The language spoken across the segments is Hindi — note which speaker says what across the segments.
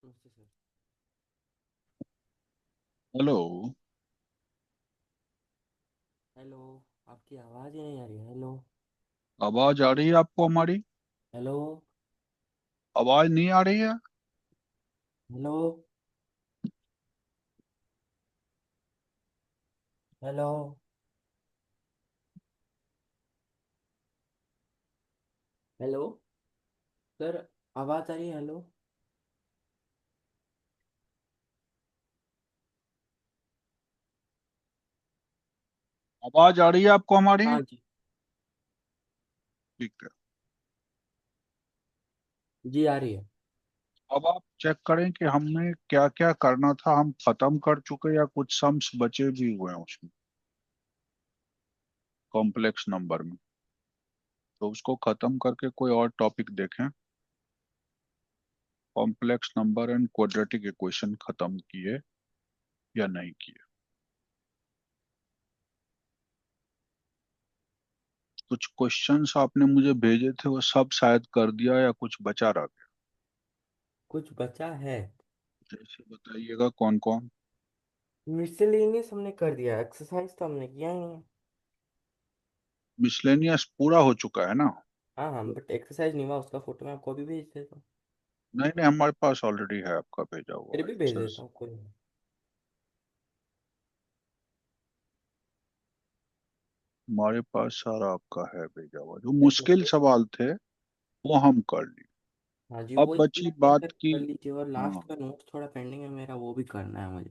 Speaker 1: नमस्ते सर।
Speaker 2: हेलो।
Speaker 1: हेलो। आपकी आवाज़ ही नहीं आ रही है। हेलो।
Speaker 2: आवाज आ रही है आपको हमारी?
Speaker 1: हेलो।
Speaker 2: आवाज नहीं आ रही है?
Speaker 1: हेलो। हेलो। हेलो। सर, आवाज़ आ रही है? हेलो।
Speaker 2: आवाज आ रही है आपको हमारी?
Speaker 1: हाँ जी।
Speaker 2: ठीक है।
Speaker 1: जी आ रही है।
Speaker 2: अब आप चेक करें कि हमने क्या क्या करना था, हम खत्म कर चुके या कुछ सम्स बचे भी हुए हैं उसमें, कॉम्प्लेक्स नंबर में। तो उसको खत्म करके कोई और टॉपिक देखें। Complex number and quadratic equation खत्म किए या नहीं किए? कुछ क्वेश्चंस आपने मुझे भेजे थे, वो सब शायद कर दिया या कुछ बचा रह गया?
Speaker 1: कुछ बचा है।
Speaker 2: जैसे बताइएगा कौन कौन।
Speaker 1: मिसलेनियस हमने कर दिया, एक्सरसाइज तो हमने किया ही नहीं।
Speaker 2: मिसलेनियस पूरा हो चुका है ना?
Speaker 1: हाँ हाँ, बट एक्सरसाइज नहीं हुआ, उसका फोटो मैं आपको भी भेज देता हूँ।
Speaker 2: नहीं नहीं, हमारे पास ऑलरेडी है आपका भेजा
Speaker 1: फिर
Speaker 2: हुआ
Speaker 1: भी भेज
Speaker 2: एक्सेस।
Speaker 1: देता हूँ, कोई नहीं।
Speaker 2: हमारे पास सारा आपका है भेजा हुआ, जो
Speaker 1: एक
Speaker 2: मुश्किल
Speaker 1: मिनट।
Speaker 2: सवाल थे वो हम कर लिए।
Speaker 1: हाँ जी,
Speaker 2: अब
Speaker 1: वो
Speaker 2: बची
Speaker 1: एक
Speaker 2: बात की।
Speaker 1: कर लीजिए, और लास्ट
Speaker 2: हाँ,
Speaker 1: का नोट थोड़ा पेंडिंग है मेरा, वो भी करना है मुझे।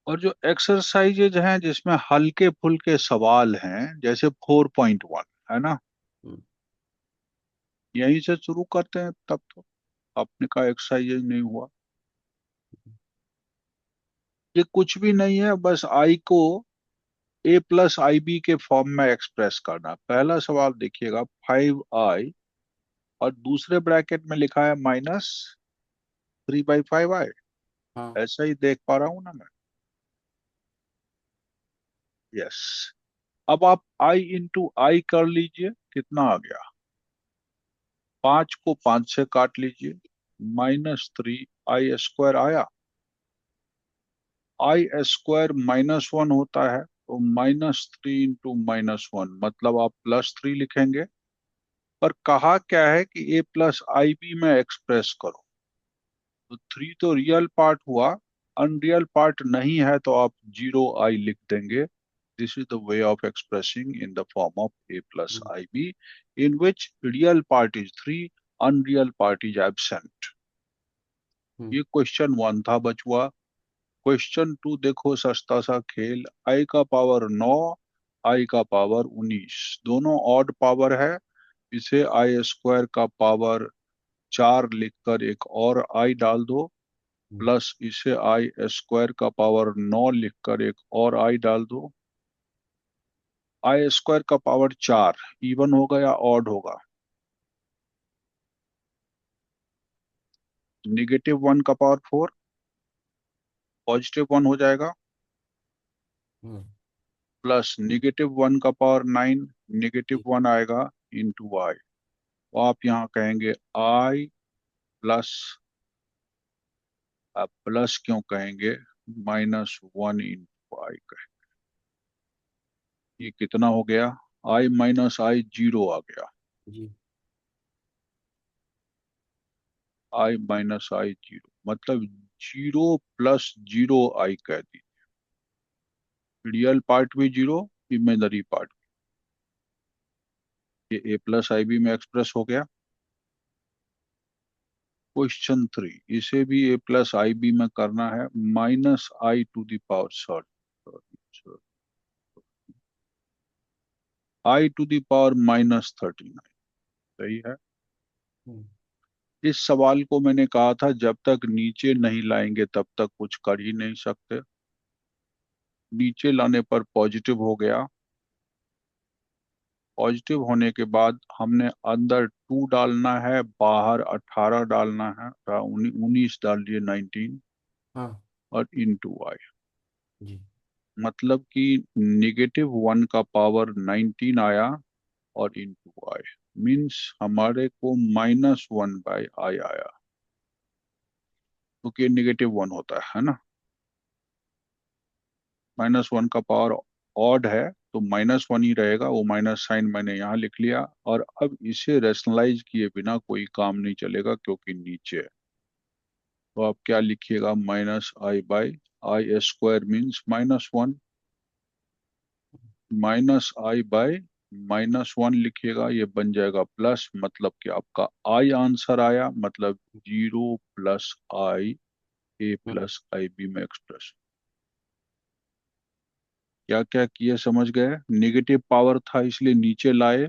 Speaker 2: और जो एक्सरसाइजेज हैं जिसमें हल्के फुल्के सवाल हैं, जैसे 4.1 है ना,
Speaker 1: हम्म।
Speaker 2: यहीं से शुरू करते हैं। तब तो आपने कहा एक्सरसाइजेज नहीं हुआ। ये कुछ भी नहीं है, बस आई को a+ib के फॉर्म में एक्सप्रेस करना। पहला सवाल देखिएगा, 5i और दूसरे ब्रैकेट में लिखा है -3/5i।
Speaker 1: हाँ
Speaker 2: ऐसा ही देख पा रहा हूं ना मैं? यस। अब आप i इंटू आई कर लीजिए, कितना आ गया? 5 को 5 से काट लीजिए, -3 i² आया। i² -1 होता है, तो -3 इंटू -1 मतलब आप +3 लिखेंगे। पर कहा क्या है कि a+ib में एक्सप्रेस करो। तो 3 तो रियल पार्ट हुआ, अनरियल पार्ट नहीं है तो आप 0i लिख देंगे। This is the way of expressing in the form of a plus
Speaker 1: ji.
Speaker 2: ib, in which real part is 3, unreal part is absent.
Speaker 1: हम्म।
Speaker 2: ये क्वेश्चन 1 था बचुआ। क्वेश्चन 2 देखो, सस्ता सा खेल। आई का पावर 9, आई का पावर 19, दोनों ऑड पावर है। इसे i² का पावर 4 लिखकर एक और आई डाल दो,
Speaker 1: हम्म।
Speaker 2: प्लस इसे i² का पावर 9 लिखकर एक और आई डाल दो। i² का पावर 4 इवन होगा या ऑड होगा? -1 का पावर 4 +1 हो जाएगा,
Speaker 1: हम्म।
Speaker 2: प्लस -1 का पावर 9
Speaker 1: जी।
Speaker 2: -1 आएगा इंटू आई। तो आप यहाँ कहेंगे आई प्लस, आप प्लस क्यों कहेंगे, -1 इंटू आई कहें। ये कितना हो गया? i - i 0 आ गया।
Speaker 1: जी।
Speaker 2: i - i 0 मतलब 0 + 0i कह दी। रियल पार्ट भी 0, इमेजनरी पार्ट। ये a+ib में एक्सप्रेस हो गया। क्वेश्चन 3, इसे भी a+ib में करना है, -i⁻², i⁻39। सही है।
Speaker 1: हम्म।
Speaker 2: इस सवाल को मैंने कहा था जब तक नीचे नहीं लाएंगे तब तक कुछ कर ही नहीं सकते। नीचे लाने पर पॉजिटिव हो गया। पॉजिटिव होने के बाद हमने अंदर 2 डालना है, बाहर 18 डालना है, 19 डाल दिए, 19,
Speaker 1: हाँ
Speaker 2: और इंटू आई।
Speaker 1: जी।
Speaker 2: मतलब कि -1 का पावर 19 आया और इंटू आई, मीन्स हमारे को -1/i आया, क्योंकि नेगेटिव वन होता है ना। -1 का पावर ऑड है तो -1 ही रहेगा, वो माइनस साइन मैंने यहाँ लिख लिया। और अब इसे रेशनलाइज किए बिना कोई काम नहीं चलेगा क्योंकि नीचे है। तो आप क्या लिखिएगा, -i/i² मीन्स -1, -i/-1 लिखिएगा, ये बन जाएगा प्लस, मतलब कि आपका आई आंसर आया, मतलब 0 + i a + ib में एक्सप्रेस। क्या क्या किए समझ गए, नेगेटिव पावर था इसलिए नीचे लाए,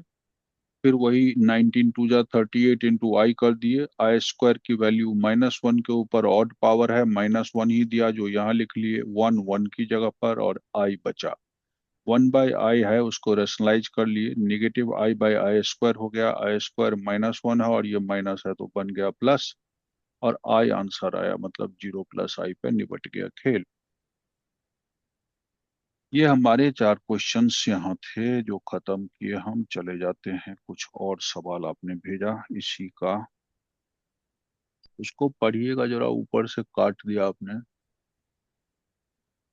Speaker 2: फिर वही 19×2 = 38 इंटू आई कर दिए, i² की वैल्यू -1 के ऊपर ऑड पावर है, -1 ही दिया जो यहाँ लिख लिए, 1 की जगह पर, और आई बचा, 1/i है उसको रेशनलाइज कर लिए, -i/i² हो गया, i² -1 है और ये माइनस है तो बन गया प्लस, और आई आंसर आया, मतलब 0 + i पे निपट गया खेल। ये हमारे 4 क्वेश्चंस यहाँ थे जो खत्म किए, हम चले जाते हैं, कुछ और सवाल आपने भेजा इसी का, उसको पढ़िएगा जरा, ऊपर से काट दिया आपने।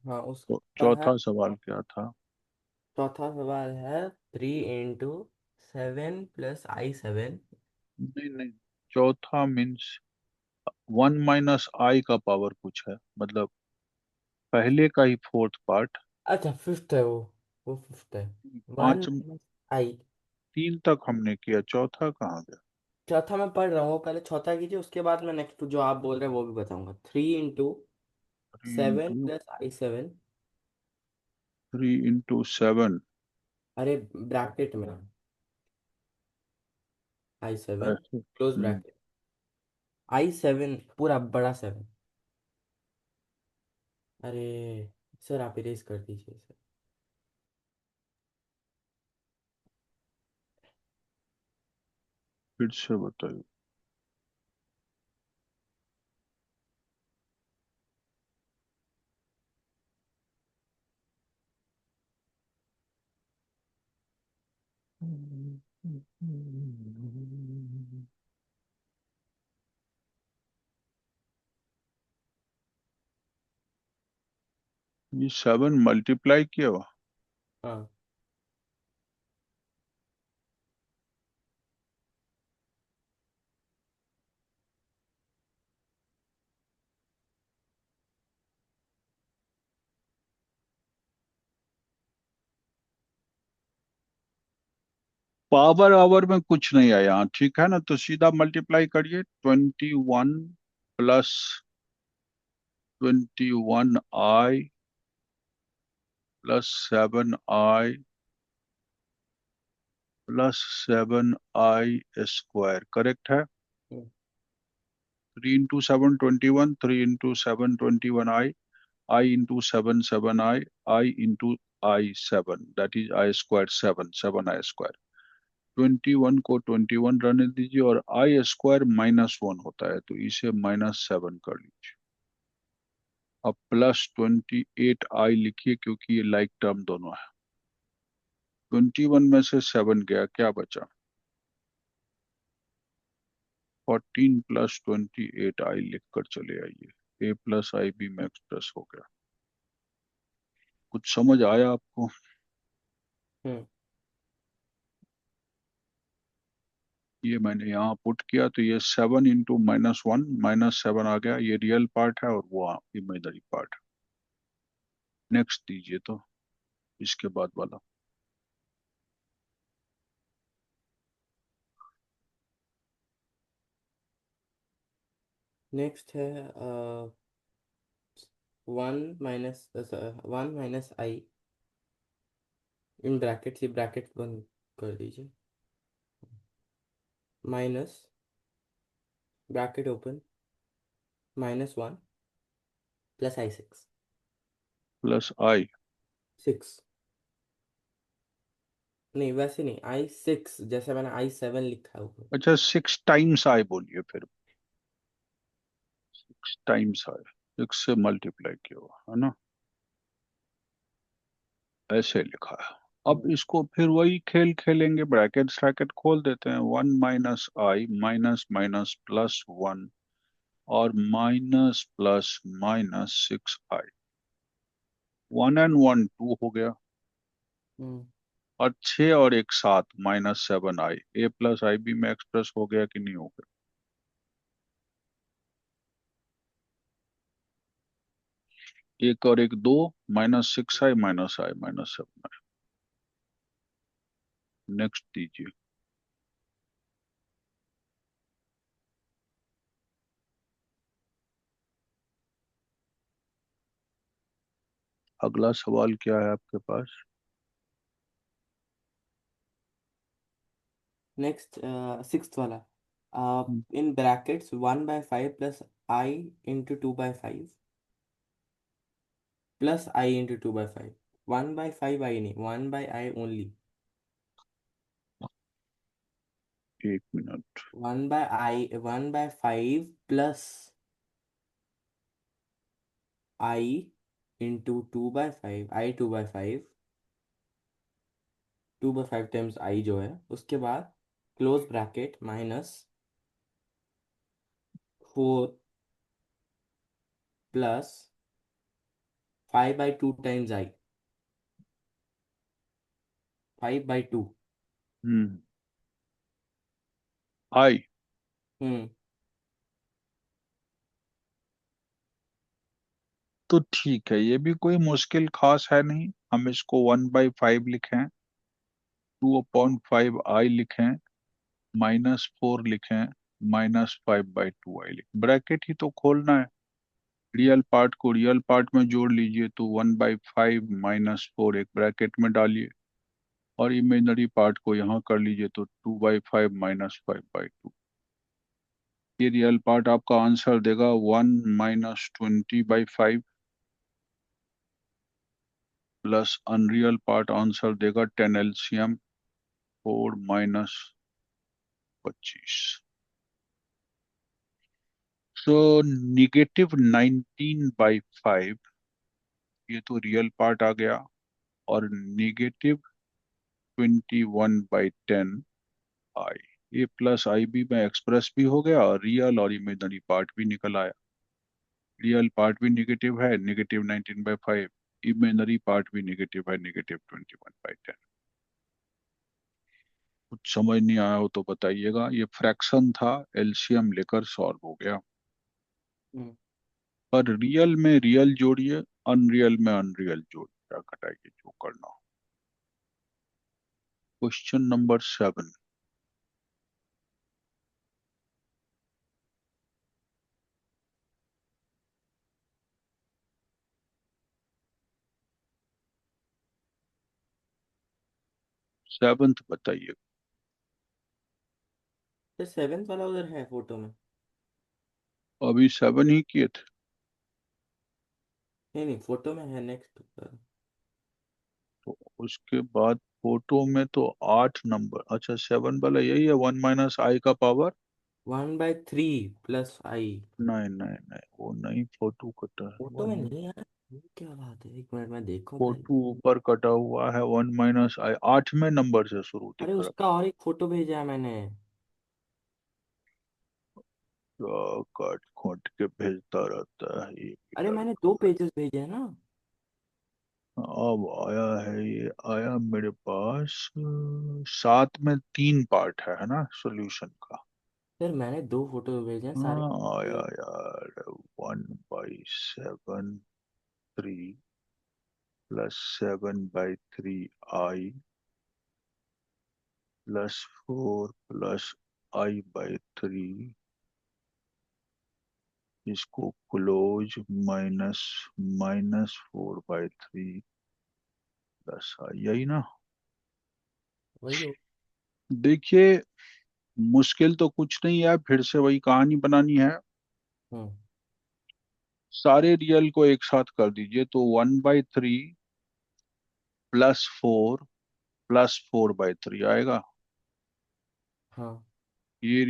Speaker 1: हाँ,
Speaker 2: तो
Speaker 1: उसका है।
Speaker 2: चौथा सवाल क्या था?
Speaker 1: चौथा सवाल है 3 × 7 + i7।
Speaker 2: नहीं नहीं, चौथा मीन्स 1 - i का पावर कुछ है, मतलब पहले का ही फोर्थ पार्ट।
Speaker 1: अच्छा, फिफ्थ है वो फिफ्थ है। वन
Speaker 2: पांच,
Speaker 1: माइनस आई
Speaker 2: 3 तक हमने किया, चौथा कहाँ गया?
Speaker 1: चौथा मैं पढ़ रहा हूँ, पहले चौथा कीजिए, उसके बाद मैं नेक्स्ट जो आप बोल रहे हैं वो भी बताऊंगा। 3 × 7
Speaker 2: 3 ×
Speaker 1: + i7।
Speaker 2: 3 × 7,
Speaker 1: अरे, ब्रैकेट में i7,
Speaker 2: ऐसे।
Speaker 1: क्लोज ब्रैकेट, i7 पूरा बड़ा 7। अरे सर, आप इरेज कर दीजिए सर।
Speaker 2: फिर से बताइए। ये 7 मल्टीप्लाई किया हुआ,
Speaker 1: हाँ,
Speaker 2: पावर आवर में कुछ नहीं आया यहाँ, ठीक है ना, तो सीधा मल्टीप्लाई करिए, 21 + 21i +7i +7i², करेक्ट है।
Speaker 1: हम्म,
Speaker 2: 3 × 7 = 21, 3 × 7 = 21i, i × 7 = 7i, i × i7, that is i² 7, 7i²। 21 को 21 रहने दीजिए, और i² -1 होता है तो इसे -7 कर लीजिए। अब +28i लिखिए क्योंकि ये लाइक टर्म दोनों है। 21 में से 7 गया, क्या बचा? 14 + 28i लिख कर चले आइए, a + ib में एक्सप्रेस हो गया। कुछ समझ आया आपको?
Speaker 1: हम्म।
Speaker 2: ये मैंने यहाँ पुट किया तो ये 7 × -1, -7 आ गया, ये रियल पार्ट है और वो इमेजनरी पार्ट है। नेक्स्ट दीजिए तो, इसके बाद वाला।
Speaker 1: नेक्स्ट है 1 - 1 - i, इन ब्रैकेट से ब्रैकेट बंद कर दीजिए, minus, bracket open, -1 + i6।
Speaker 2: +i।
Speaker 1: 6, नहीं वैसे नहीं, i6 जैसे मैंने i7 लिखा है ऊपर।
Speaker 2: अच्छा, 6 टाइम्स i बोलिए फिर, 6 टाइम्स i, 6 से मल्टीप्लाई किया हुआ है ना, ऐसे लिखा है। अब इसको फिर वही खेल खेलेंगे, ब्रैकेट स्रैकेट खोल देते हैं। 1 - I माइनस माइनस प्लस 1 और minus plus minus 6I। 1 and 1 2 हो गया,
Speaker 1: हम्म।
Speaker 2: और 6 और एक 7 -7I। A plus I B में एक्सप्रेस हो गया कि नहीं हो गया? एक और एक 2, -6I -I -7I। नेक्स्ट दीजिए। अगला सवाल क्या है आपके पास?
Speaker 1: नेक्स्ट, सिक्स्थ वाला।
Speaker 2: Hmm,
Speaker 1: in brackets 1/5 plus I into 2/5 plus I into 2/5। 1/5 I नहीं, 1/I only.
Speaker 2: 1 minute.
Speaker 1: 1/5 plus I into 2/5, I 2/5, 2/5 times I जो है, उसके बाद close bracket minus 4 plus 5/2 times I, 5/2।
Speaker 2: Hmm. I.
Speaker 1: Hmm.
Speaker 2: तो ठीक है, ये भी कोई मुश्किल खास है नहीं। हम इसको 1/5 लिखें, 2/5 I लिखें, -4 लिखें, -5/2I लिखें। ब्रैकेट ही तो खोलना है। रियल पार्ट को रियल पार्ट में जोड़ लीजिए, तो 1/5 -4 एक ब्रैकेट में डालिए, और इमेजनरी पार्ट को यहाँ कर लीजिए, तो 2/5 -5/2। ये रियल पार्ट आपका आंसर देगा 1 -20/5, प्लस अनरियल पार्ट आंसर देगा 10 LCM 4 -25। सो -19/5, ये तो रियल पार्ट आ गया, और -21/10I। A plus I B में एक्सप्रेस भी हो गया, और रियल और इमेजनरी पार्ट भी निकल आया। रियल पार्ट भी निगेटिव है, -19/5। इमेजनरी पार्ट भी निगेटिव है, -21/10। कुछ समझ नहीं आया हो तो बताइएगा। ये फ्रैक्शन था, एलसीएम लेकर सॉल्व हो गया।
Speaker 1: हम्म।
Speaker 2: पर रियल में रियल जोड़िए, अनरियल में अनरियल जोड़िए, घटाइए, जो करना हो। Question number 7। 7th बताइए।
Speaker 1: तो सेवेंथ वाला उधर है फोटो में?
Speaker 2: अभी 7 ही किए थे।
Speaker 1: नहीं नहीं, फोटो में है नेक्स्ट ऊपर।
Speaker 2: तो उसके बाद फोटो में तो 8 नंबर, अच्छा 7 वाला यही है, 1 - I का पावर।
Speaker 1: 1/3 प्लस आई।
Speaker 2: नहीं नहीं नहीं, वो नहीं, फोटो कटा है
Speaker 1: फोटो में
Speaker 2: वन।
Speaker 1: नहीं है। ये क्या बात है, एक मिनट में देखूं पहले।
Speaker 2: फोटो ऊपर कटा हुआ है, 1 - I 8वें नंबर से शुरू दिख
Speaker 1: अरे
Speaker 2: रहा
Speaker 1: उसका और एक फोटो भेजा है मैंने।
Speaker 2: है। काट खोट के भेजता रहता है ये भी
Speaker 1: अरे मैंने
Speaker 2: लड़का।
Speaker 1: 2 पेजेस भेजे हैं ना।
Speaker 2: अब आया है, ये आया मेरे पास। 7 में 3 पार्ट है ना सॉल्यूशन का।
Speaker 1: सर मैंने 2 फोटो भेजे हैं सारे।
Speaker 2: हाँ आया यार। 1/7 3 plus 7/3I plus 4 plus I/3, इसको क्लोज माइनस -4/3 प्लस I, यही ना?
Speaker 1: वही हो।
Speaker 2: देखिए, मुश्किल तो कुछ नहीं है, फिर से वही कहानी बनानी है।
Speaker 1: हम्म।
Speaker 2: सारे रियल को एक साथ कर दीजिए, तो 1/3 +4 +4/3 आएगा।
Speaker 1: हाँ।
Speaker 2: ये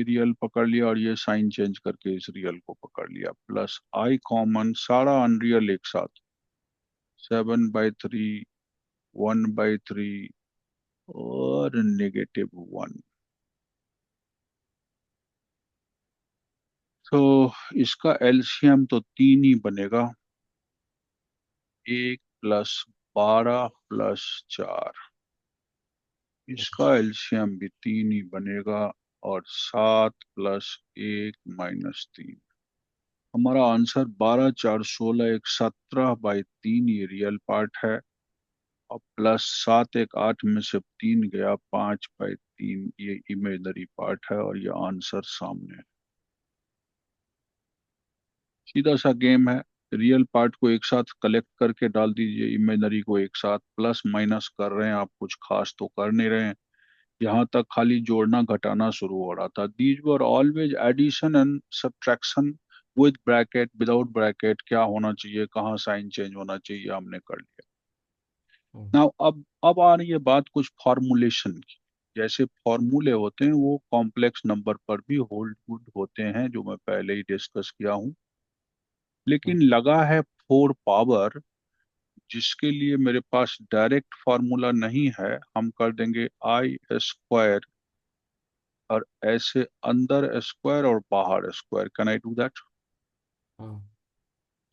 Speaker 2: रियल पकड़ लिया, और ये साइन चेंज करके इस रियल को पकड़ लिया, प्लस I कॉमन, सारा अनरियल एक साथ। 7/3 1/3 और -1। तो इसका एलसीएम तो 3 ही बनेगा, 1 + 12 + 4। इसका एलसीएम भी 3 ही बनेगा, और 7 + 1 - 3। हमारा आंसर 12 4 16 1 17/3 ये रियल पार्ट है, और +7 1 8 में से 3 गया, 5/3 ये इमेजनरी पार्ट है, और ये आंसर सामने है। सीधा सा गेम है। रियल पार्ट को एक साथ कलेक्ट करके डाल दीजिए, इमेजनरी को एक साथ प्लस माइनस कर रहे हैं आप, कुछ खास तो कर नहीं रहे हैं। यहाँ तक खाली जोड़ना घटाना शुरू हो रहा था। These were always addition and subtraction with bracket, without bracket, क्या होना चाहिए, कहाँ साइन चेंज होना चाहिए, हमने कर लिया।
Speaker 1: हम्म।
Speaker 2: नाउ अब आ रही है बात कुछ फॉर्मूलेशन की। जैसे फॉर्मूले होते हैं वो कॉम्प्लेक्स नंबर पर भी होल्ड गुड होते हैं, जो मैं पहले ही डिस्कस किया हूँ।
Speaker 1: हम्म।
Speaker 2: लेकिन लगा है 4 पावर, जिसके लिए मेरे पास डायरेक्ट फॉर्मूला नहीं है। हम कर देंगे I² और ऐसे अंदर स्क्वायर और बाहर square. Can I do that?
Speaker 1: हाँ।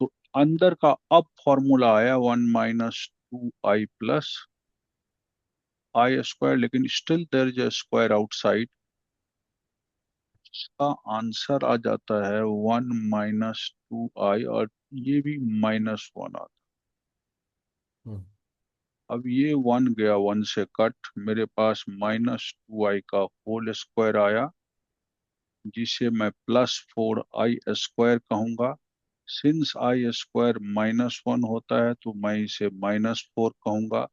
Speaker 2: तो अंदर का अब फॉर्मूला आया 1 - 2i + I², लेकिन still there is a square outside. इसका आंसर आ जाता है 1 - 2i, और ये भी -1 आता।
Speaker 1: हम्म।
Speaker 2: अब ये 1 गया 1 से कट, मेरे पास -2i का होल स्क्वायर आया, जिसे मैं +4i² कहूंगा। सिंस I² -1 होता है तो मैं इसे -4 कहूंगा।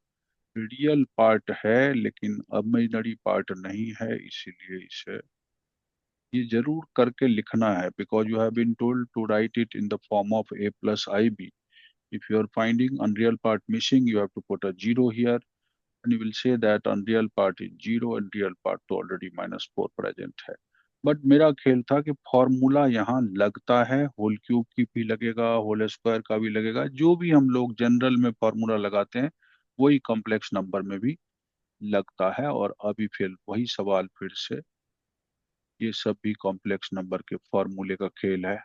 Speaker 2: रियल पार्ट है लेकिन इमेजिनरी पार्ट नहीं है, इसीलिए इसे ये जरूर करके लिखना है, because you have been told to write it in the form of a + ib। If you are finding unreal part missing, you have to put a 0 here, and you will say that unreal part is 0 and real part तो already -4 present है। बट मेरा खेल था कि फॉर्मूला यहाँ लगता है, होल क्यूब की भी लगेगा, होल स्क्वायर का भी लगेगा, जो भी हम लोग जनरल में फॉर्मूला लगाते हैं वही कॉम्प्लेक्स नंबर में भी लगता है। और अभी फिर वही सवाल फिर से, ये सब भी कॉम्प्लेक्स नंबर के फॉर्मूले का खेल है।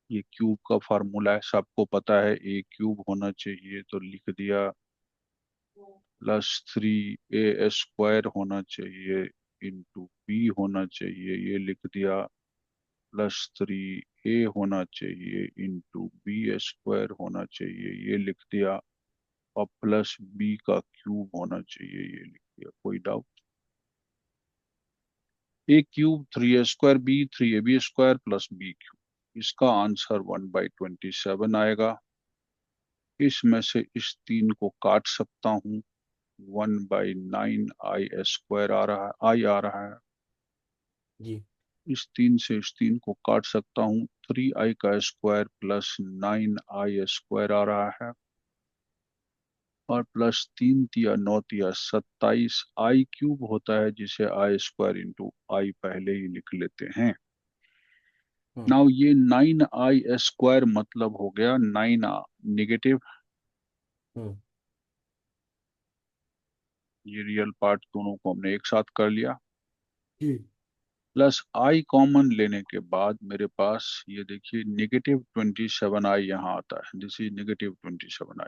Speaker 2: ये क्यूब का फार्मूला है, सबको पता है, a³ होना चाहिए तो लिख दिया, +3a² होना चाहिए, × b होना चाहिए, ये लिख दिया, +3a होना चाहिए, × b² होना चाहिए, ये लिख दिया, और +b का क्यूब होना चाहिए, ये लिख दिया। कोई doubt? a³ 3a² b 3ab² +b³। इसका आंसर 1/27 आएगा। इसमें से इस 3 को काट सकता हूँ, 1/9i² आ रहा है, आई आ रहा है।
Speaker 1: जी।
Speaker 2: इस 3 से इस 3 को काट सकता हूँ, 3i² +9i² आ रहा है, और +3 × 3 = 9 × 27 i³ होता है, जिसे I² × I पहले ही लिख लेते हैं।
Speaker 1: हम्म।
Speaker 2: नाउ ये 9i² मतलब हो गया 9 नेगेटिव,
Speaker 1: हम्म।
Speaker 2: ये रियल पार्ट दोनों को हमने एक साथ कर लिया।
Speaker 1: जी।
Speaker 2: प्लस I कॉमन लेने के बाद मेरे पास ये देखिए -27i यहाँ आता है। This is -27i।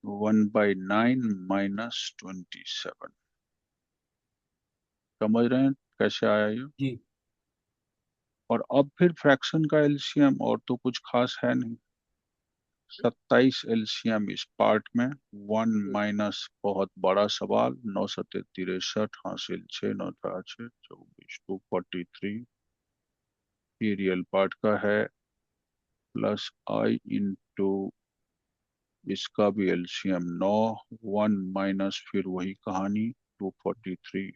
Speaker 2: 1/9 -27। समझ रहे हैं कैसे आया ये?
Speaker 1: जी।
Speaker 2: और अब फिर फ्रैक्शन का एलसीएम, और तो कुछ खास है नहीं। 27 एलसीएम इस पार्ट में, 1 माइनस बहुत बड़ा सवाल, 9 × 7 = 63, हासिल 6 9 4 6 24 243। ये रियल पार्ट का है, प्लस I इंटू इसका भी एलसीएम 9, 1 माइनस फिर वही कहानी 243।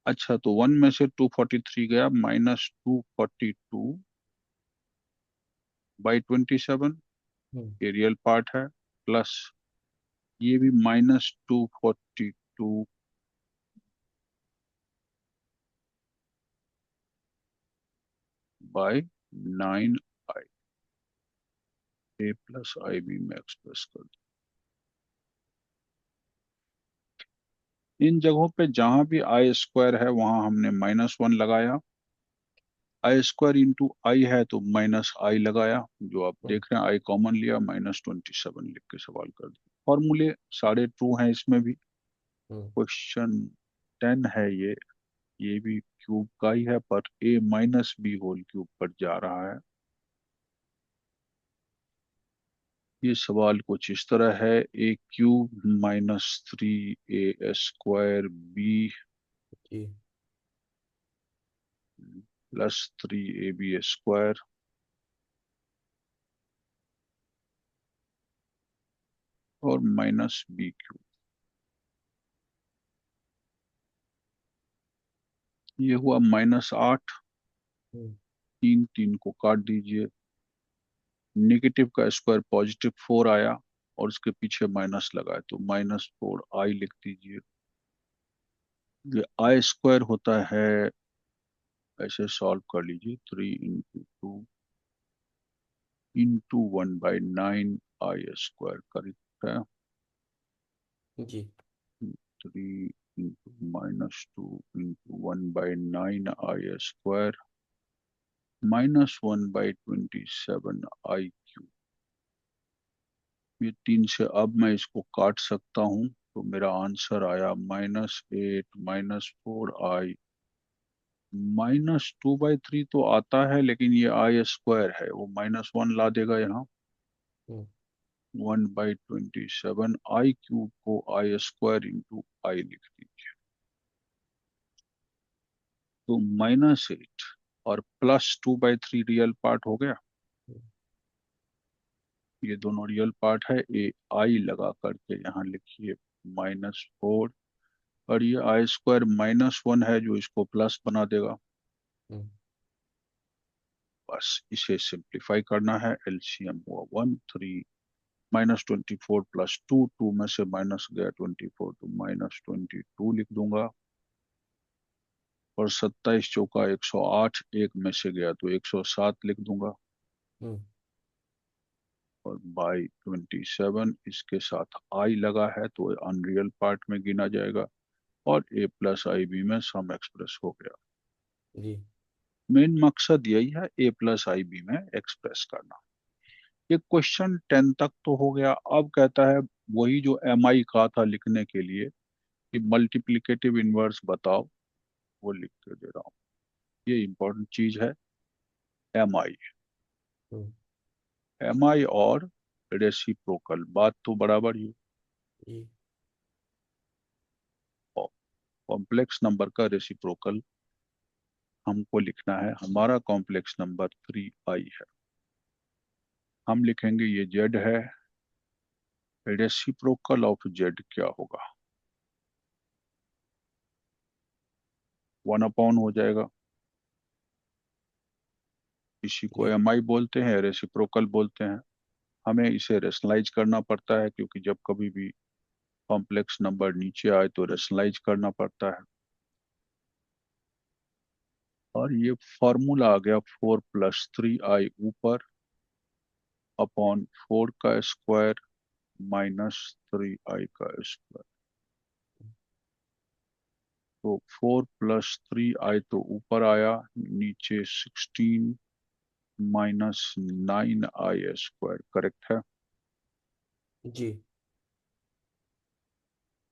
Speaker 2: अच्छा, तो 1 में से 243 गया, -242/27,
Speaker 1: हम्म।
Speaker 2: ये रियल पार्ट है। प्लस ये भी -242/27। 9i a plus I B में एक्सप्रेस कर दो। इन जगहों पे जहां भी आई स्क्वायर है वहां हमने -1 लगाया, आई स्क्वायर इंटू आई है तो -i लगाया, जो आप
Speaker 1: हम्म,
Speaker 2: देख रहे हैं आई कॉमन लिया, -27 लिख के सवाल कर दिया। फॉर्मूले सारे ट्रू हैं इसमें भी।
Speaker 1: हम्म,
Speaker 2: क्वेश्चन 10 है ये भी क्यूब का ही है पर a minus B whole cube पर जा रहा है। ये सवाल कुछ इस तरह है, a cube -3a² b
Speaker 1: ji,
Speaker 2: +3ab² और -b³। ये हुआ -8।
Speaker 1: हम्म,
Speaker 2: 3 को काट दीजिए, नेगेटिव का स्क्वायर +4 आया और उसके पीछे माइनस लगा है तो -4i लिख दीजिए। ये आई स्क्वायर होता है, ऐसे सॉल्व कर लीजिए, 3 × 2 × 1/9 i² करेक्ट है।
Speaker 1: जी,
Speaker 2: 3 × -2 × 1/9 i² -1/27 i³। ये 3 से अब मैं इसको काट सकता हूँ तो मेरा आंसर आया -8 -4i। -2/3 तो आता है लेकिन ये आई स्क्वायर है, वो -1 ला देगा यहाँ।
Speaker 1: हम्म,
Speaker 2: 1/27 i³ को i² इंटू आई लिख दीजिए तो -8 और +2/3 रियल पार्ट हो गया।
Speaker 1: हम्म,
Speaker 2: ये दोनों रियल पार्ट है, ए आई लगा करके यहाँ लिखिए -4 और ये i² -1 है जो इसको प्लस बना देगा।
Speaker 1: हम्म,
Speaker 2: बस इसे सिंप्लीफाई करना है, एलसीएम हुआ 1 3 -24 +2, 2 में से माइनस गया 24 तो -22 लिख दूंगा और 27 चौका 108, एक में से गया तो 107 लिख दूंगा
Speaker 1: हम्म,
Speaker 2: और बाई 27 इसके साथ आई लगा है तो अनरियल पार्ट में गिना जाएगा और a प्लस आई बी में सम एक्सप्रेस हो गया।
Speaker 1: जी,
Speaker 2: मेन मकसद यही है a प्लस आई बी में एक्सप्रेस करना। ये क्वेश्चन 10 तक तो हो गया। अब कहता है वही जो एम आई कहा था लिखने के लिए कि मल्टीप्लिकेटिव इनवर्स बताओ, वो लिख के दे रहा हूँ। ये इंपॉर्टेंट चीज है, एम आई।
Speaker 1: हम्म,
Speaker 2: एम आई और रेसिप्रोकल बात तो बराबर ही।
Speaker 1: जी,
Speaker 2: कॉम्प्लेक्स नंबर का रेसिप्रोकल हमको लिखना है, हमारा कॉम्प्लेक्स नंबर 3i है। हम लिखेंगे ये z है, रेसिप्रोकल ऑफ z क्या होगा, 1 हो जाएगा। इसी को
Speaker 1: जी,
Speaker 2: एम आई बोलते हैं, रेसिप्रोकल बोलते हैं। हमें इसे रेशनलाइज करना पड़ता है क्योंकि जब कभी भी कॉम्प्लेक्स नंबर नीचे आए तो रेशनलाइज करना पड़ता है। और ये फॉर्मूला आ गया 4 + 3i ऊपर अपॉन 4 का स्क्वायर -3i का स्क्वायर। तो 4 + 3i तो ऊपर आया, नीचे 16 -9i² करेक्ट है।
Speaker 1: जी,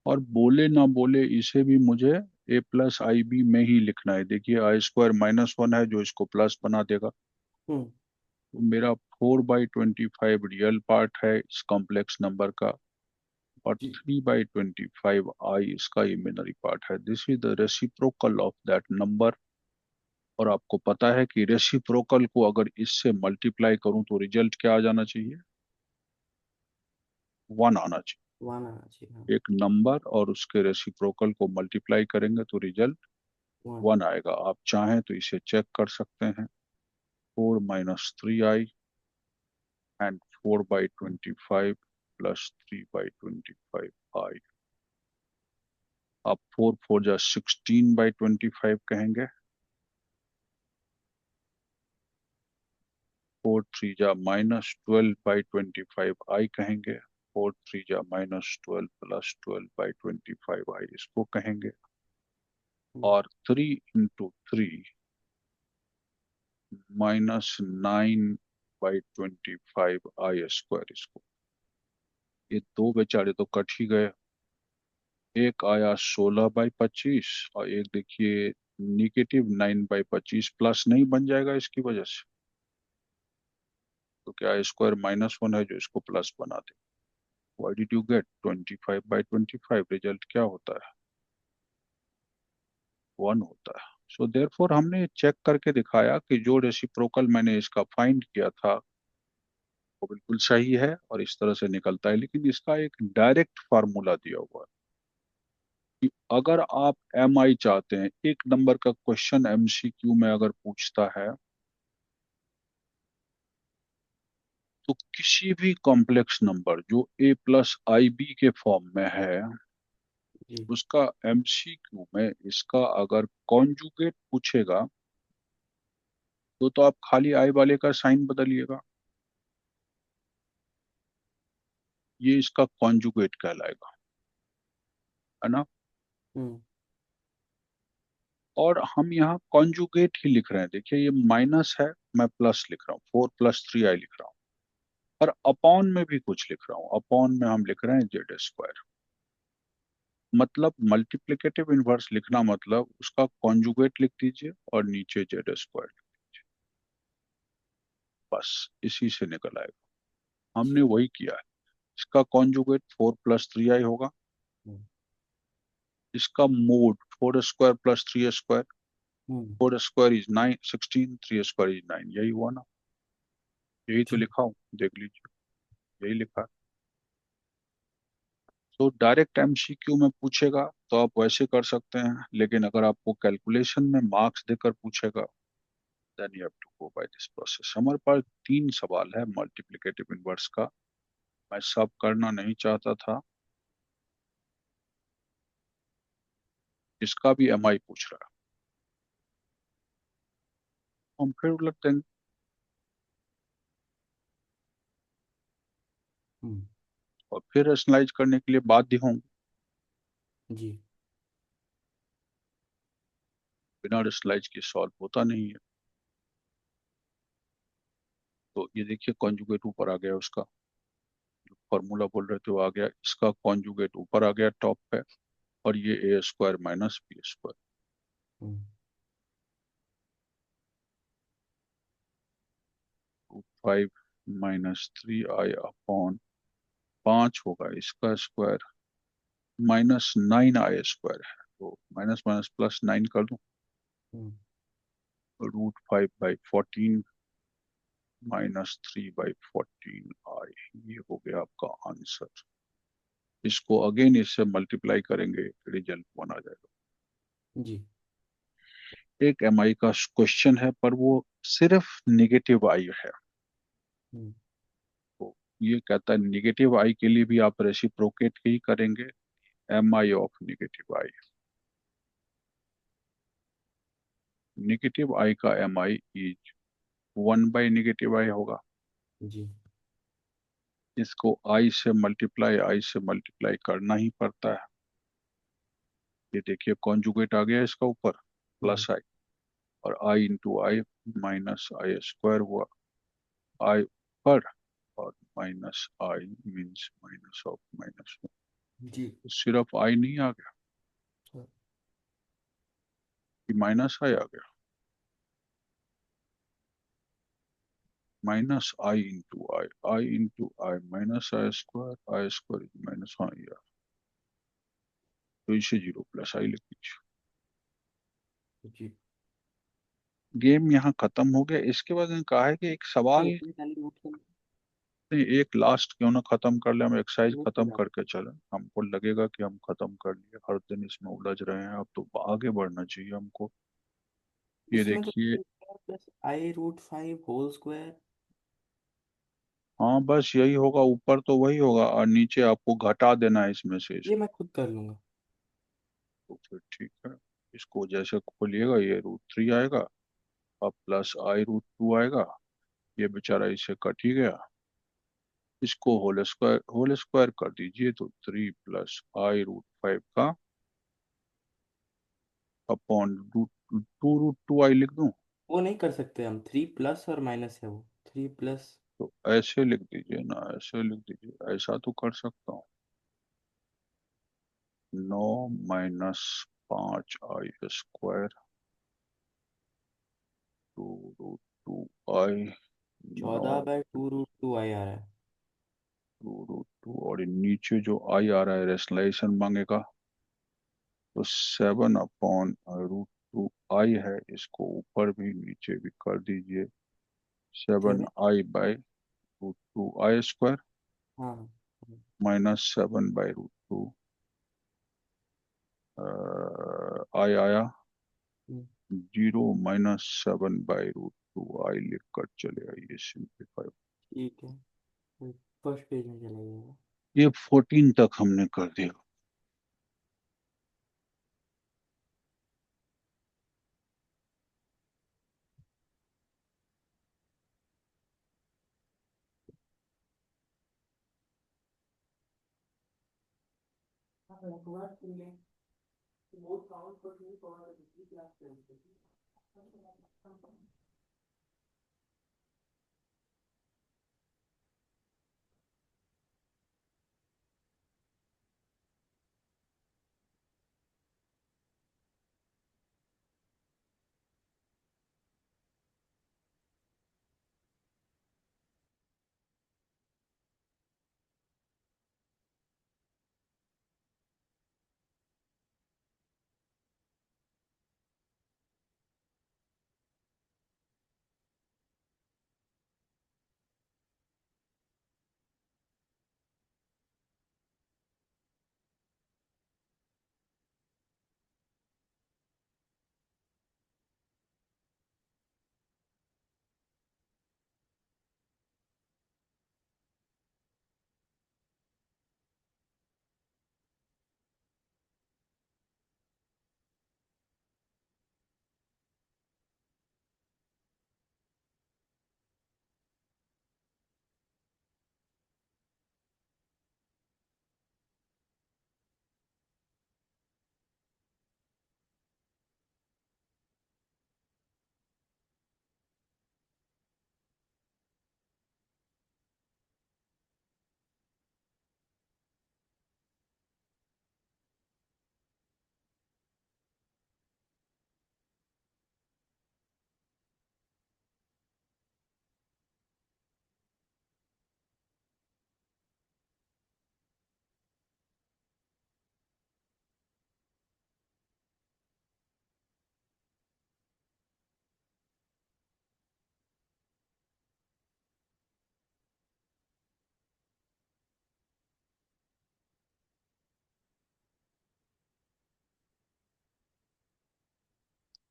Speaker 2: और बोले ना बोले इसे भी मुझे a प्लस आई बी में ही लिखना है। देखिए i² -1 है जो इसको प्लस बना देगा
Speaker 1: हम्म,
Speaker 2: तो मेरा 4/25 रियल पार्ट है इस कॉम्प्लेक्स नंबर का और
Speaker 1: जी,
Speaker 2: 3/25 आई इसका इमेजिनरी पार्ट है। This is the reciprocal of that number. और आपको पता है कि रेसिप्रोकल को अगर इससे मल्टीप्लाई करूं तो रिजल्ट क्या आ जाना चाहिए, 1 आना
Speaker 1: वन आना चाहिए, हाँ,
Speaker 2: चाहिए। एक नंबर और उसके रेसिप्रोकल को मल्टीप्लाई करेंगे तो रिजल्ट
Speaker 1: वन,
Speaker 2: 1 आएगा। आप चाहें तो इसे चेक कर सकते हैं, 4 - 3i एंड 4/25 +3/25i। आप 4 4 16/25 कहेंगे 4 3 जा -12/25 आई कहेंगे। 4 3 जा -12 + 12/25 आई इसको कहेंगे।
Speaker 1: हम्म,
Speaker 2: और 3 × 3 -9/25 आई इसको। ये दो बेचारे तो कट ही गए। एक आया 16/25 और एक देखिए -9/25 प्लस नहीं बन जाएगा इसकी वजह से। तो क्या स्क्वायर -1 है जो इसको प्लस बना दे। Why did you get 25/25? Result क्या होता है? 1 होता है। सो देयरफॉर हमने चेक करके दिखाया कि जो रेसिप्रोकल मैंने इसका फाइंड किया था वो बिल्कुल सही है और इस तरह से निकलता है। लेकिन इसका एक डायरेक्ट फार्मूला दिया हुआ है कि अगर आप एम आई चाहते हैं, एक नंबर का क्वेश्चन एमसीक्यू में अगर पूछता है तो किसी भी कॉम्प्लेक्स नंबर जो a + ib के फॉर्म में है
Speaker 1: जी।
Speaker 2: उसका एमसीक्यू में इसका अगर कॉन्जुगेट पूछेगा तो आप खाली आई वाले का साइन बदलिएगा, ये इसका कॉन्जुगेट कहलाएगा, है ना।
Speaker 1: हम्म।
Speaker 2: और हम यहाँ कॉन्जुगेट ही लिख रहे हैं। देखिए ये माइनस है, मैं प्लस लिख रहा हूँ, 4 + 3 आई लिख रहा हूँ। और अपॉन में भी कुछ लिख रहा हूँ, अपॉन में हम लिख रहे हैं z²। मतलब मल्टीप्लिकेटिव इनवर्स लिखना मतलब उसका कॉन्जुगेट लिख दीजिए और नीचे z²। बस इसी से निकल आएगा। हमने
Speaker 1: ठीक।
Speaker 2: वही किया है। इसका कॉन्जुगेट 4 + 3 आई होगा।
Speaker 1: हम्म।
Speaker 2: इसका मोड 4² + 3²।
Speaker 1: हम्म।
Speaker 2: 4² इज 9, 16, 3² इज 9, यही हुआ ना। यही तो
Speaker 1: ठीक।
Speaker 2: लिखा हूँ, देख लीजिए, यही लिखा है। तो डायरेक्ट एमसीक्यू में पूछेगा तो आप वैसे कर सकते हैं, लेकिन अगर आपको कैलकुलेशन में मार्क्स देकर पूछेगा then you have to go by this process. हमारे पास 3 सवाल है मल्टीप्लिकेटिव इनवर्स का। मैं सब करना नहीं चाहता था। इसका भी एमआई पूछ रहा है, हम फिर उलट देंगे।
Speaker 1: हम्म।
Speaker 2: और फिर रेशनलाइज करने के लिए बाध्य होंगे।
Speaker 1: जी।
Speaker 2: बिना रेशनलाइज के सॉल्व होता नहीं है। तो ये देखिए कॉन्जुगेट ऊपर आ गया, उसका फॉर्मूला बोल रहे थे वो आ गया, इसका कॉन्जुगेट ऊपर आ गया टॉप पे। और ये a² - b²।
Speaker 1: हम्म।
Speaker 2: 5 - 3i/5 होगा इसका स्क्वायर। -9i² है तो माइनस माइनस +9 कर दूं।
Speaker 1: हम्म।
Speaker 2: √5/14 -3/14i, ये हो गया आपका आंसर। इसको अगेन इससे मल्टीप्लाई करेंगे, रिजल्ट 1 आ जाएगा।
Speaker 1: जी।
Speaker 2: एक एमआई का क्वेश्चन है पर वो सिर्फ निगेटिव आई है।
Speaker 1: हम्म।
Speaker 2: तो ये कहता है निगेटिव आई के लिए भी आप रेसिप्रोकेट ही करेंगे। MI of negative I, negative I का एमआई इज 1/-आई होगा।
Speaker 1: जी।
Speaker 2: इसको आई से मल्टीप्लाई करना ही पड़ता है। ये देखिए कॉन्जुगेट आ गया इसका ऊपर,
Speaker 1: हम्म।
Speaker 2: +i। और i × i -i² हुआ आई पर। और -i मीन्स माइनस ऑफ -1।
Speaker 1: जी।
Speaker 2: सिर्फ आई नहीं आ गया
Speaker 1: हाँ।
Speaker 2: कि -i आ गया। -i × i -i² is minus, हाँ यार। तो इसे 0 + i लिख दीजिए।
Speaker 1: जी।
Speaker 2: गेम यहाँ खत्म हो गया। इसके बाद ने कहा है कि एक सवाल,
Speaker 1: नहीं, इसमें पहले रूट का
Speaker 2: नहीं एक लास्ट क्यों ना खत्म कर ले, हम एक्सरसाइज
Speaker 1: रूट
Speaker 2: खत्म
Speaker 1: का
Speaker 2: करके चले। हमको लगेगा कि हम खत्म कर लिए, हर दिन इसमें उलझ रहे हैं, अब तो आगे बढ़ना चाहिए हमको। ये
Speaker 1: इसमें तो
Speaker 2: देखिए,
Speaker 1: +i√5 होल स्क्वायर।
Speaker 2: हाँ बस यही होगा, ऊपर तो वही होगा और नीचे आपको घटा देना है इसमें से
Speaker 1: ये
Speaker 2: इसको।
Speaker 1: मैं खुद कर लूंगा।
Speaker 2: तो फिर ठीक है, इसको जैसे खोलिएगा ये √3 आएगा और +i√2 आएगा। ये बेचारा इससे कट ही गया। इसको होल स्क्वायर कर दीजिए तो 3 + i√5 का अपॉन √2 लिख दूं।
Speaker 1: वो नहीं कर सकते हम, थ्री प्लस और माइनस है वो, थ्री प्लस।
Speaker 2: तो ऐसे लिख दीजिए ना, ऐसे लिख दीजिए, ऐसा तो कर सकता हूँ। 9 - 5i² √2i।
Speaker 1: 14/2√2 आई आ रहा है।
Speaker 2: 2√2 और ये नीचे जो आई आ रहा है रेशनलाइजेशन मांगेगा, तो 7/√2i है, इसको ऊपर भी नीचे भी कर दीजिए।
Speaker 1: कितने
Speaker 2: सेवन
Speaker 1: में?
Speaker 2: I by root two I square
Speaker 1: हाँ हाँ।
Speaker 2: -7/√2 आई आया।
Speaker 1: हम्म,
Speaker 2: 0 - 7/√2 आई लिख कर चले आइए, सिंप्लीफाई।
Speaker 1: ठीक है, फर्स्ट पेज में चला जाएगा।
Speaker 2: ये 14 तक हमने कर दिया।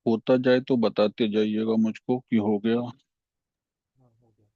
Speaker 2: होता जाए तो बताते जाइएगा मुझको कि हो गया।
Speaker 1: हाँ, हो गया।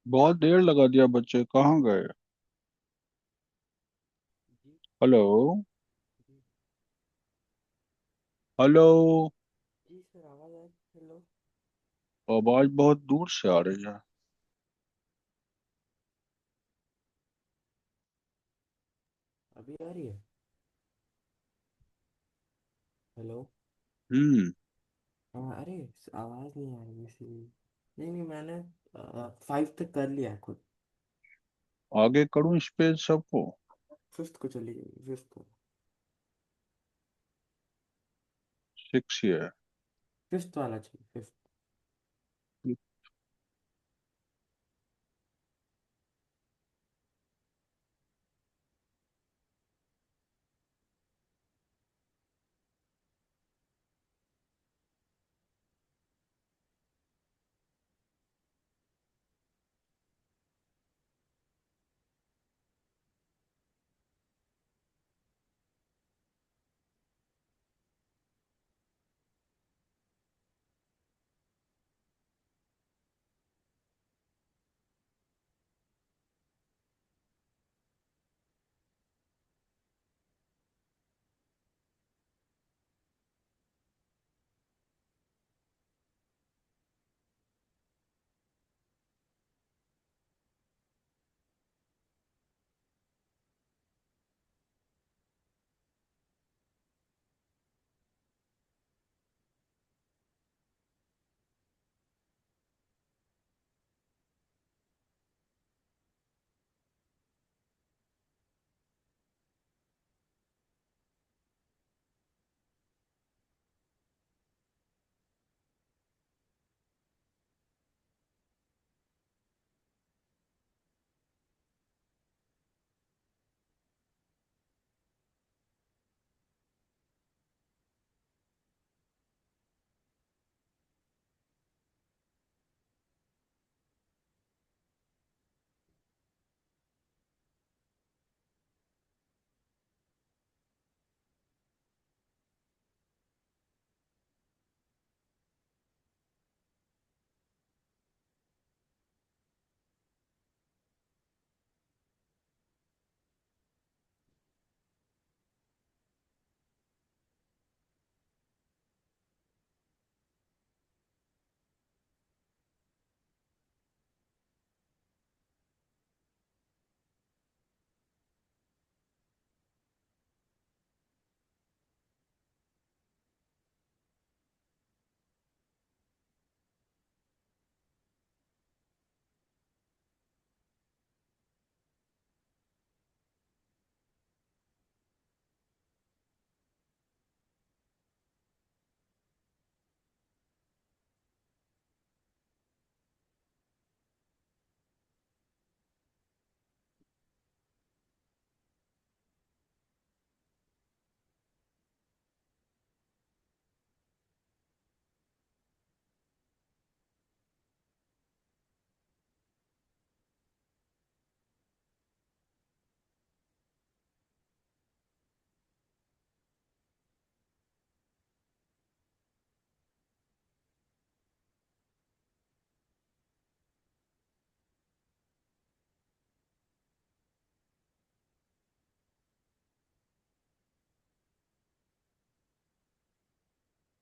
Speaker 2: बहुत देर लगा दिया, बच्चे कहाँ गए?
Speaker 1: जी।
Speaker 2: हेलो।
Speaker 1: जी।
Speaker 2: हेलो।
Speaker 1: जी सर, आवाज़ आ रही? हेलो।
Speaker 2: आवाज बहुत दूर से आ रही है।
Speaker 1: अभी आ रही है? हेलो।
Speaker 2: हम्म।
Speaker 1: हाँ, अरे आवाज़ नहीं आ रही इसीलिए। नहीं नहीं, मैंने 5 तक कर लिया है खुद।
Speaker 2: आगे करूं इस पेज सबको?
Speaker 1: 5th को चली गई, 5th को।
Speaker 2: 6 ही है।
Speaker 1: 5th वाला चाहिए, 5th।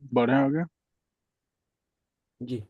Speaker 2: बढ़े आगे।
Speaker 1: जी।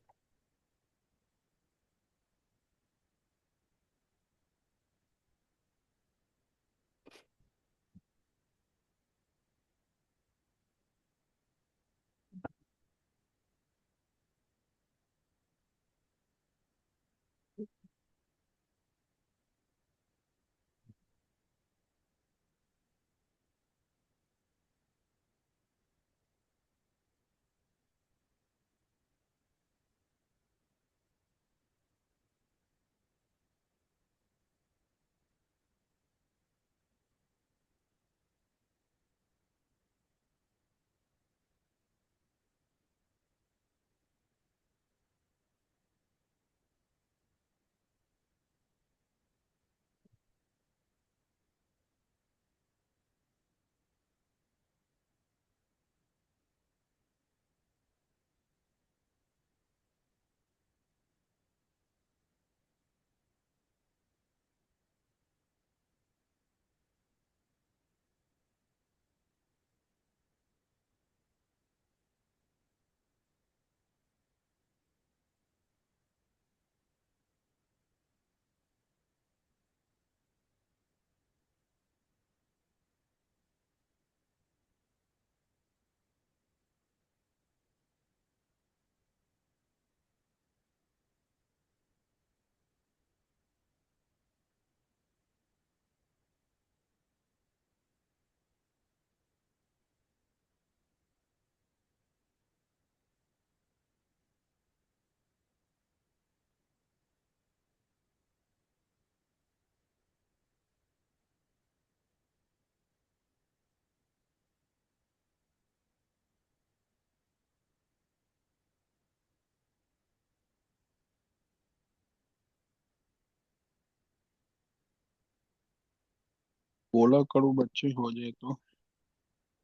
Speaker 2: बोला करो बच्चे, हो जाए तो।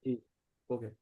Speaker 1: ठीक। ओके।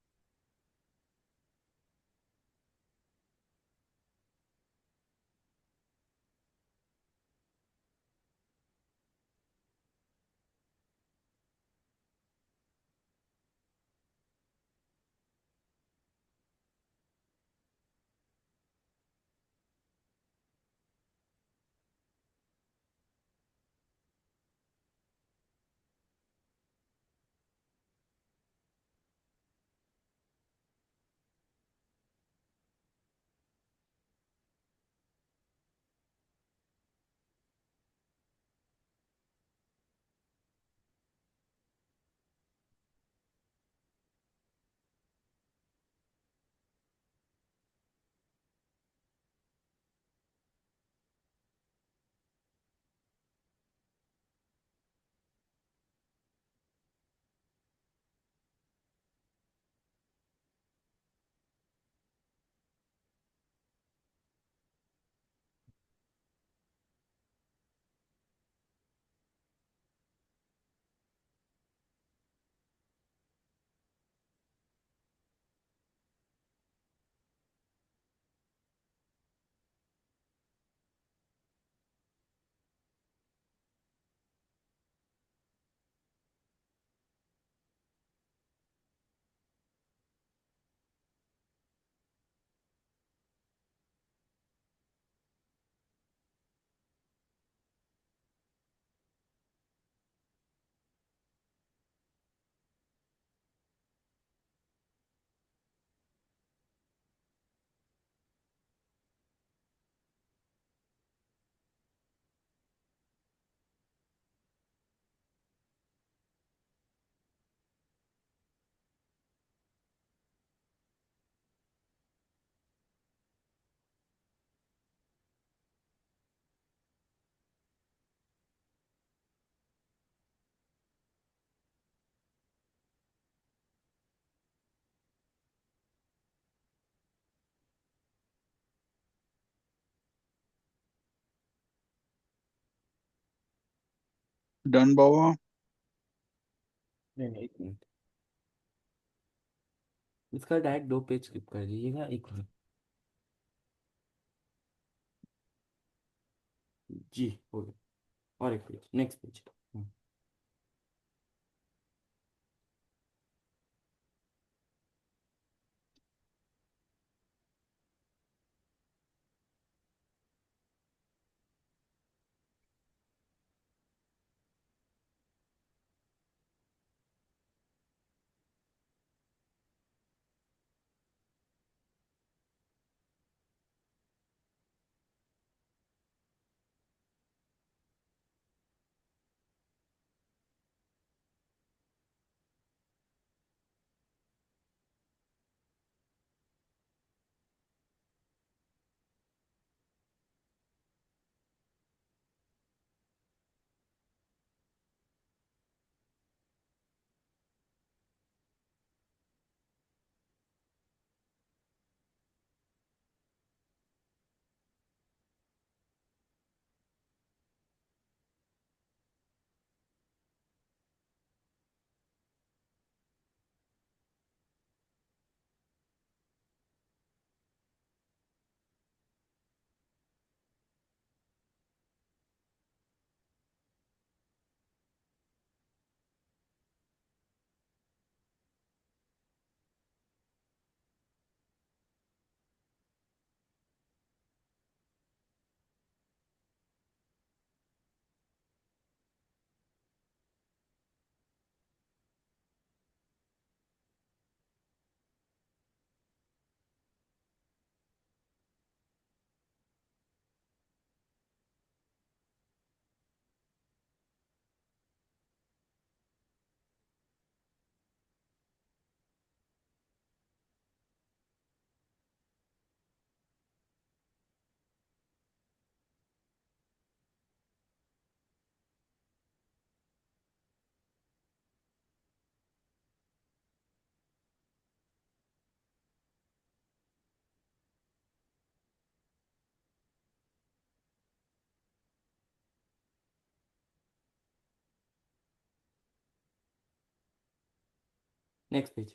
Speaker 2: डन बाबा।
Speaker 1: नहीं नहीं, 1 मिनट। इसका डायरेक्ट 2 पेज स्किप कर दीजिएगा, 1 मिनट। जी हो गया। और 1 page, next page. Next page.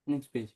Speaker 1: Next page.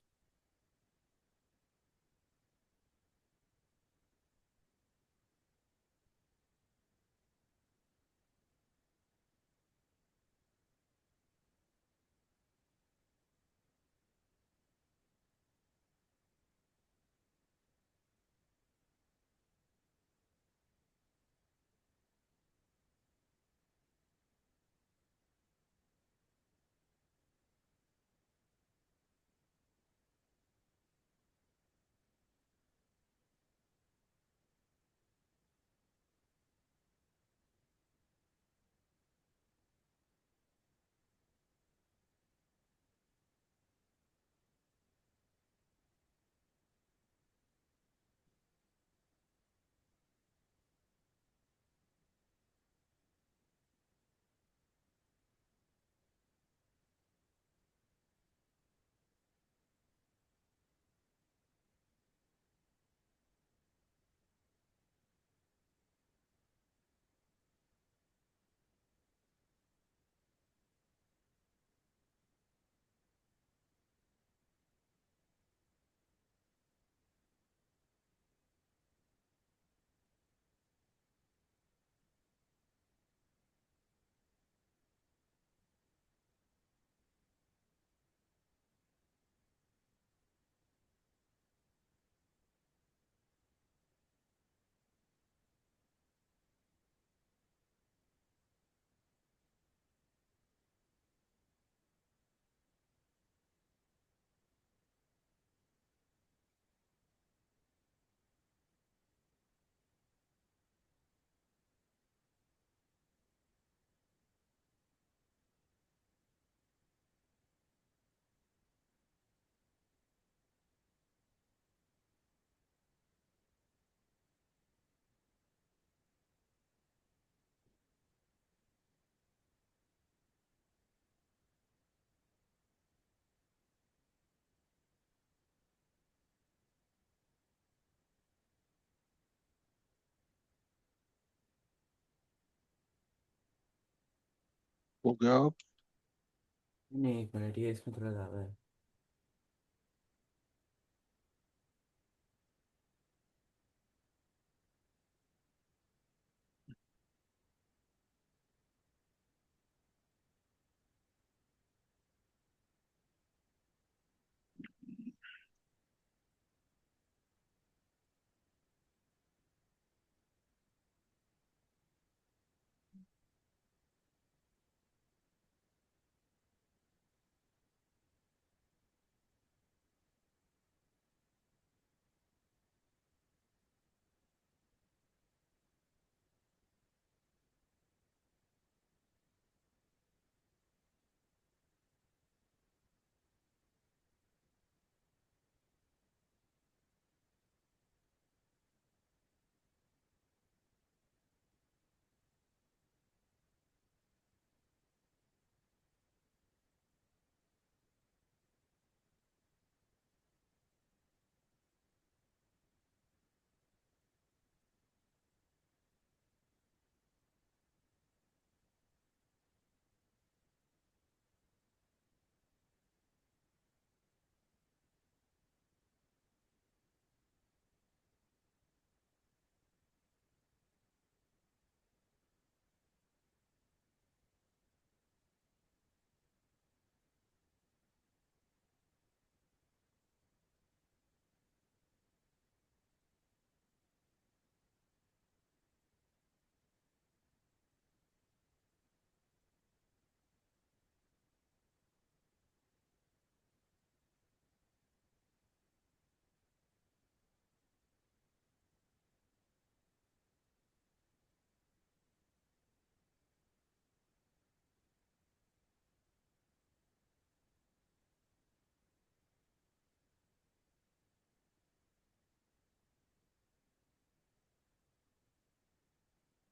Speaker 2: हो गया अब?
Speaker 1: नहीं, 1 मिनट, ये इसमें थोड़ा ज़्यादा है।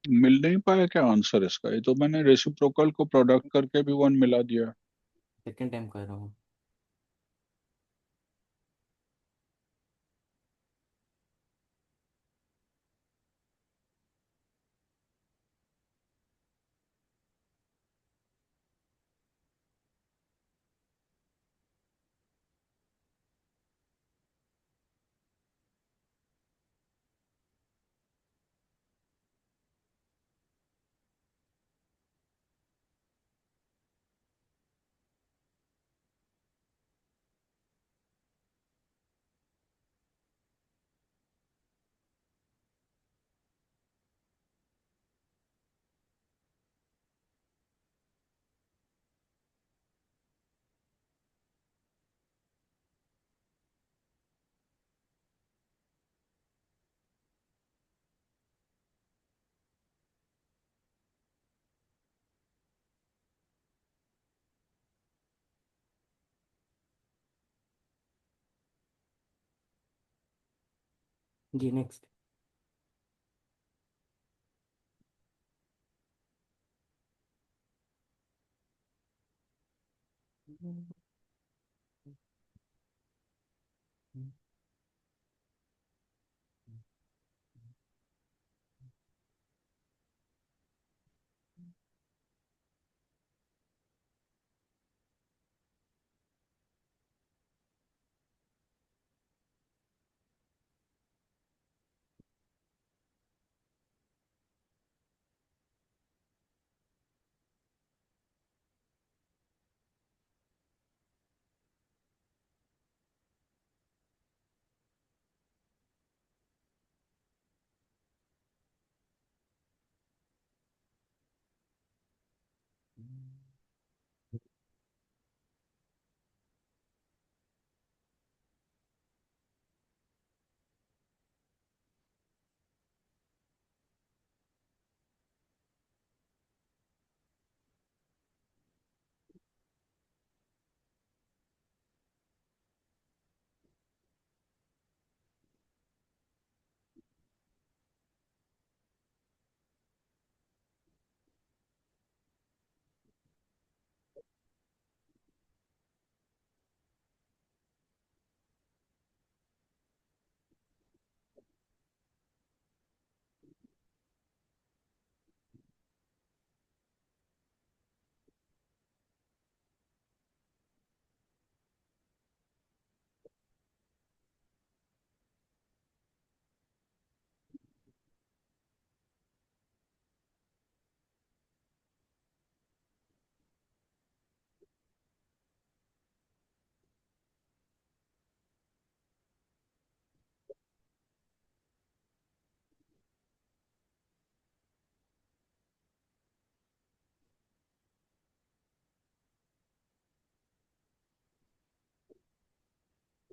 Speaker 2: मिल नहीं पाया क्या आंसर इसका? ये तो मैंने रेसिप्रोकल को प्रोडक्ट करके भी वन मिला दिया।
Speaker 1: सेकेंड टाइम कर रहा हूँ। जी, नेक्स्ट।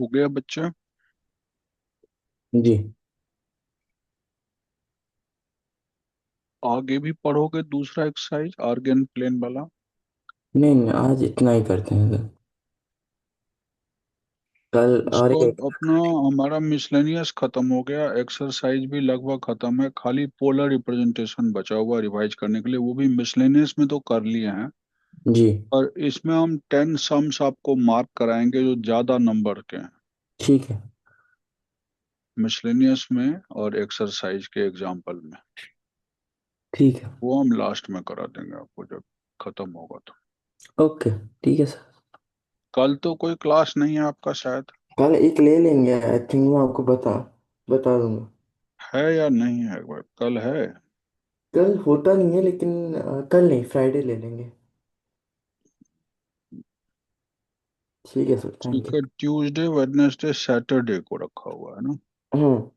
Speaker 2: हो गया बच्चे?
Speaker 1: जी।
Speaker 2: आगे भी पढ़ोगे दूसरा एक्सरसाइज आर्गन प्लेन वाला?
Speaker 1: नहीं नहीं, आज इतना ही करते हैं सर। कल और
Speaker 2: उसको
Speaker 1: एक।
Speaker 2: अपना हमारा मिसलेनियस खत्म हो गया, एक्सरसाइज भी लगभग खत्म है, खाली पोलर रिप्रेजेंटेशन बचा हुआ रिवाइज करने के लिए, वो भी मिसलेनियस में तो कर लिए हैं।
Speaker 1: जी।
Speaker 2: और इसमें हम 10 सम्स आपको मार्क कराएंगे जो ज्यादा नंबर के हैं,
Speaker 1: ठीक है।
Speaker 2: मिसलेनियस में और एक्सरसाइज के एग्जाम्पल में।
Speaker 1: ठीक है।
Speaker 2: वो हम लास्ट में करा देंगे आपको जब खत्म होगा तो।
Speaker 1: ओके। ठीक है सर।
Speaker 2: कल तो कोई क्लास नहीं है आपका शायद?
Speaker 1: कल एक ले लेंगे, आई थिंक मैं आपको बता दूंगा।
Speaker 2: है या नहीं है, भाई कल है?
Speaker 1: कल होता नहीं है, लेकिन कल नहीं, फ्राइडे ले लेंगे। ठीक है सर, थैंक
Speaker 2: ठीक
Speaker 1: यू।
Speaker 2: है, ट्यूसडे वेडनेसडे सैटरडे को रखा हुआ है ना?
Speaker 1: हम्म।